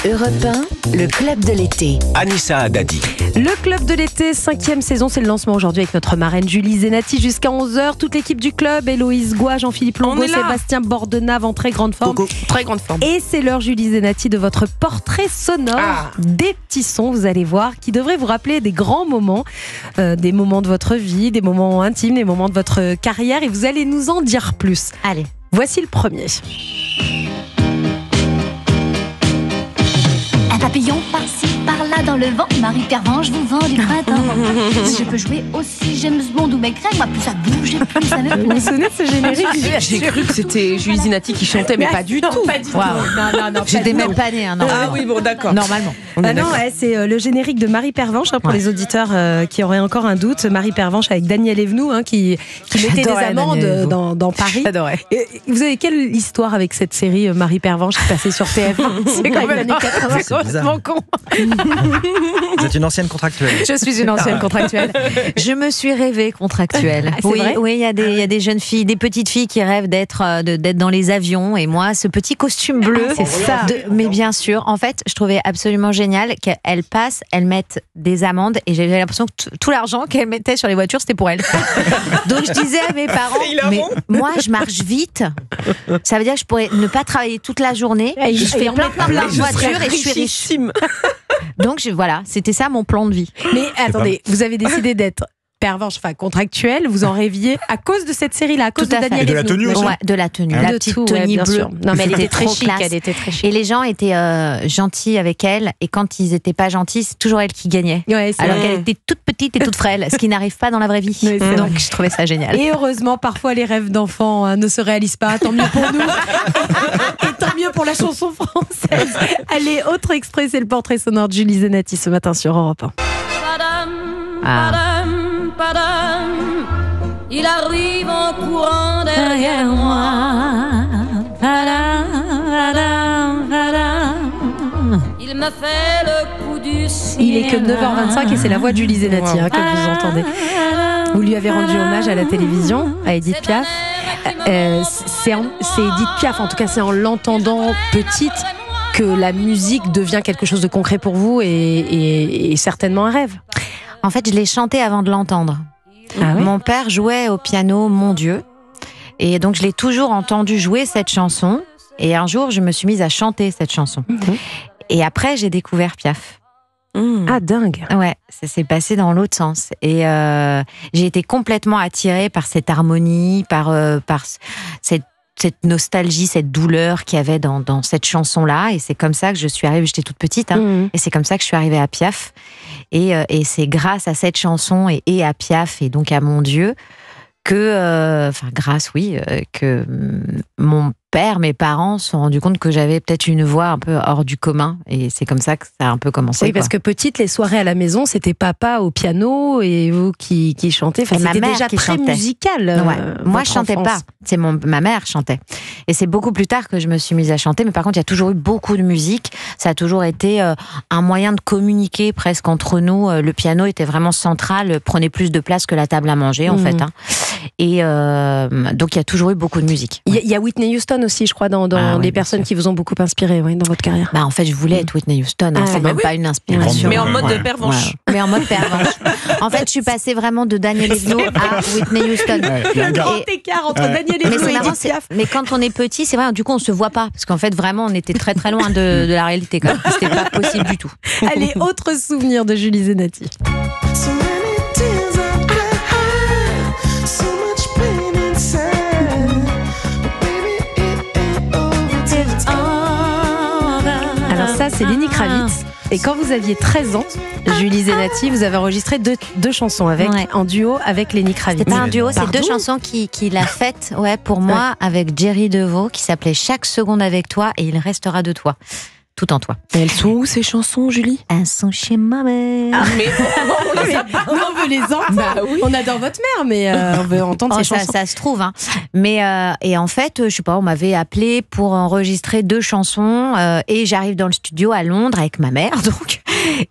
Europe 1, le club de l'été. Anissa Haddadi. Le club de l'été, 5e saison, c'est le lancement aujourd'hui avec notre marraine Julie Zenati jusqu'à 11h. Toute l'équipe du club, Héloïse Goua, Jean-Philippe Longo, Sébastien Bordenave en très grande forme. Coucou. Très grande forme. Et c'est l'heure, Julie Zenati, de votre portrait sonore. Des petits sons, vous allez voir, qui devraient vous rappeler des grands moments, des moments de votre vie, des moments intimes, des moments de votre carrière. Et vous allez nous en dire plus. Allez. Voici le premier. Un papillon par-ci, par-là dans le vent. Marie Pervenche vous vend du printemps. Je peux jouer aussi James Bond ou Maigret. Moi, plus ça bouge, et plus ça me Vous vous souvenez de ce générique? J'ai cru que c'était Julie Zenati qui chantait, mais pas du tout. Pas du tout. Non, J'étais même pas née, hein, Ah oui, bon, d'accord. normalement. C'est le générique de Marie Pervenche, pour les auditeurs qui auraient encore un doute. Marie Pervenche avec Daniel Evenou, qui mettait des J'adorais amendes Daniel Evenou. dans Paris. J'adorais. Et vous avez quelle histoire avec cette série Marie Pervenche qui passait sur TF1? C'est quand même les années 80. C'est bizarre. con. Vous êtes une ancienne contractuelle. Je suis une ancienne contractuelle. Je me suis rêvée contractuelle. Ah, c'est vrai Oui, il y a des jeunes filles, des petites filles qui rêvent d'être dans les avions. Et moi, ce petit costume bleu, c'est ça. Mais bien sûr, en fait, je trouvais absolument génial qu'elles passent, elles mettent des amendes, et j'avais l'impression que tout l'argent qu'elles mettaient sur les voitures, c'était pour elles. Donc je disais à mes parents, mais moi, je marche vite. Ça veut dire que je pourrais ne pas travailler toute la journée. Et Je fais plein de je voitures et je suis riche. Donc voilà, c'était ça mon plan de vie. Mais attendez, vous avez décidé d'être Pervenche, contractuelle, vous en rêviez à cause de cette série-là, à cause Tout à de fait. Daniel Et de la Evenou. tenue aussi. Ouais, de la tenue, De la petite tout, tenue bien bleue. sûr. Non, mais elle C'était était très trop chic, classe. elle était très chic. Et les gens étaient gentils avec elle, et quand ils étaient pas gentils, c'est toujours elle qui gagnait. Ouais, c'est Alors vrai. qu'elle était toute petite et toute frêle, ce qui n'arrive pas dans la vraie vie. Oui, c'est Donc vrai. je trouvais ça génial. Et heureusement, parfois les rêves d'enfants ne se réalisent pas. Tant mieux pour nous. Et tant mieux pour la chanson française. Allez, autre extrait, c'est le portrait sonore de Julie Zenati ce matin sur Europe 1. Padam, padam, il arrive en courant derrière moi. Il me fait le coup du ciel. Il est que 9h25 et c'est la voix de Julie Zenati que vous entendez. Vous lui avez rendu hommage à la télévision, à Edith Piaf. C'est Edith Piaf, en tout cas c'est en l'entendant petite que la musique devient quelque chose de concret pour vous et certainement un rêve. En fait, je l'ai chantée avant de l'entendre. Ah ouais. Mon père jouait au piano Mon Dieu, et donc je l'ai toujours entendu jouer cette chanson. Et un jour, je me suis mise à chanter cette chanson. Et après, j'ai découvert Piaf. Ah dingue. Ouais, ça s'est passé dans l'autre sens. Et j'ai été complètement attirée par cette harmonie, par cette nostalgie, cette douleur qu'il y avait dans cette chanson-là. Et c'est comme ça que je suis arrivée, j'étais toute petite, et c'est comme ça que je suis arrivée à Piaf. Et c'est grâce à cette chanson et à Piaf, et donc à Mon Dieu, que mon père, mes parents se sont rendus compte que j'avais peut-être une voix un peu hors du commun, et c'est comme ça que ça a un peu commencé. Oui, parce que petite, les soirées à la maison, c'était papa au piano et vous qui chantez. Enfin, Et ma c'était mère déjà qui très chantait. musical. Moi, je chantais pas. C'est ma mère chantait. Et c'est beaucoup plus tard que je me suis mise à chanter. Mais par contre, il y a toujours eu beaucoup de musique. Ça a toujours été un moyen de communiquer presque entre nous. Le piano était vraiment central, prenait plus de place que la table à manger, en fait. Et donc, il y a toujours eu beaucoup de musique. Il y a Whitney Houston aussi, je crois, dans les personnes qui vous ont beaucoup inspiré dans votre carrière. En fait, je voulais être Whitney Houston. C'est même pas une inspiration. Mais en mode de Pervenche. Mais en mode Pervenche. En fait, je suis passée vraiment de Daniel Evenou à Whitney Houston. Il y a un gars. Grand écart entre Daniel Mais Evenou c'est et marrant, Edith Piaf. mais quand on est petit, c'est vrai, du coup, on se voit pas. Parce qu'en fait, vraiment, on était très très loin de la réalité, quand même. C'était pas possible du tout. Allez, autre souvenir de Julie Zenati. Alors ça, c'est Lenny Kravitz. Et quand vous aviez 13 ans, Julie Zenati, vous avez enregistré deux chansons en duo avec Lenny Kravitz. C'était pas un duo, c'est Pardon. deux chansons qu'il a faites pour moi avec Jerry DeVos, qui s'appelait Chaque seconde avec toi et il restera de toi. Tout en toi. Et elles sont où ces chansons, Julie? Elles sont chez ma mère. Mais Nous, on veut les entendre. oui. On adore votre mère, mais on veut entendre ces chansons. Ça se trouve, hein. Mais et en fait, je sais pas, on m'avait appelé pour enregistrer deux chansons et j'arrive dans le studio à Londres avec ma mère, donc.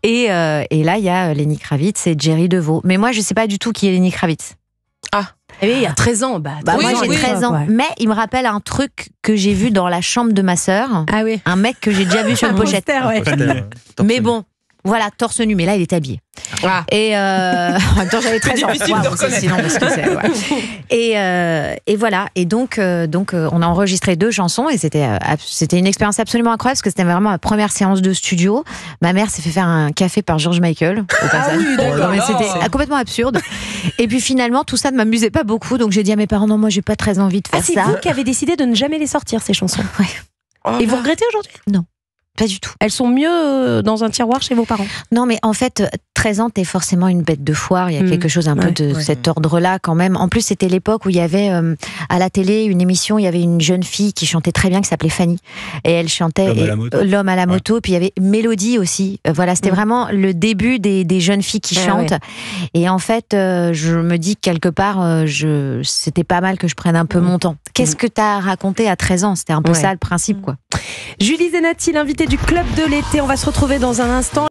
Et là, il y a Lenny Kravitz et Jerry DeVos. Mais moi, je sais pas du tout qui est Lenny Kravitz. Ah, Et il y a 13 ans. Moi, j'ai 13 ans. Ouais. Mais il me rappelle un truc que j'ai vu dans la chambre de ma sœur. Ah oui. Un mec que j'ai déjà vu sur une pochette. Mais bon, voilà, torse nu. Mais là, il est habillé. Ah. Et en même temps, j'avais 13 ans. difficile de reconnaître. Sinon, parce que c'est, ouais. Et voilà. Et donc, on a enregistré 2 chansons et c'était une expérience absolument incroyable parce que c'était vraiment ma première séance de studio. Ma mère s'est fait faire un café par George Michael. Au passage. Ah oui, d'accord. Mais c'était complètement absurde. Et puis finalement, tout ça ne m'amusait pas beaucoup. Donc j'ai dit à mes parents, non, moi, j'ai pas très envie de faire c'est ça. vous qui avez décidé de ne jamais les sortir, ces chansons. Ouais. Et vous regrettez aujourd'hui? Non. Pas du tout. Elles sont mieux dans un tiroir chez vos parents? Non, mais en fait, 13 ans, t'es forcément une bête de foire. Il y a quelque chose un peu de cet ordre-là quand même. En plus, c'était l'époque où il y avait à la télé une émission, il y avait une jeune fille qui chantait très bien, qui s'appelait Fanny. Et elle chantait L'homme à la moto. Puis il y avait Mélodie aussi. Voilà, c'était vraiment le début des jeunes filles qui chantent. Ouais. Et en fait, je me dis que quelque part, c'était pas mal que je prenne un peu mon temps. Qu'est-ce que t'as raconté à 13 ans? C'était un peu ça le principe, quoi. Julie Zenati, l'invitée du Club de l'été. On va se retrouver dans un instant.